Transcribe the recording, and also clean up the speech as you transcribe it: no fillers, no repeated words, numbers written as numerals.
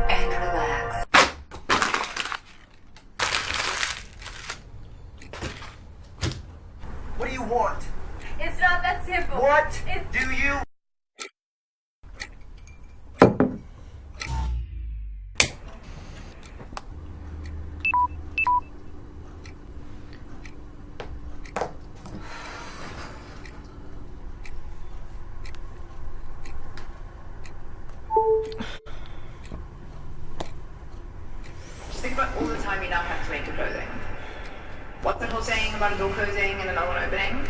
And relax. What do you want? It's not that simple. What It's do you? Just think about all the time you now have to make a closing. What's the whole saying about a door closing and another one opening?